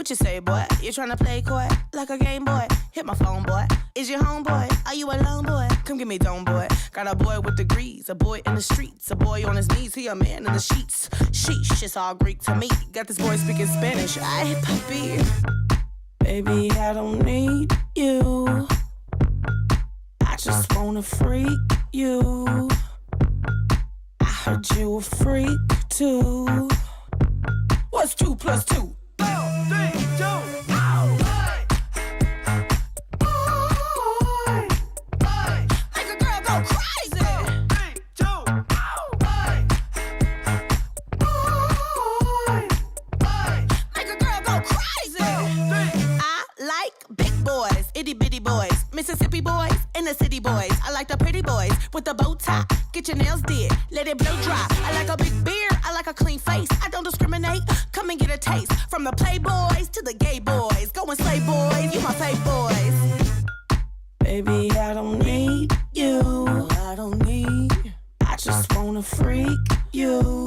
What you say, boy? You tryna play coy like a game boy? Hit my phone, boy. Is your homeboy? Are you alone, boy? Come get me dome, boy. Got a boy with degrees, a boy in the streets, a boy on his knees, he a man in the sheets. Sheesh, it's all Greek to me. Got this boy speaking Spanish. Ay, papi. Baby, I don't need you. I just wanna freak you. I heard you a freak too. What's 2 plus 2? 4, 3, 2. Make a girl go crazy. 3, 2. Make a girl go crazy. I like big boys, itty bitty boys, Mississippi boys, and the city boys. I like the pretty boys with the bow tie. Get your nails did, let it blow dry. I like a big beard, I like a clean face. I don't discriminate, come and get a taste. From the playboys to the gay boys. Go and slay boys, you my fave boys. Baby, I don't need you. I don't need. I just wanna freak you.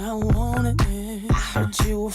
I want it. I heard you a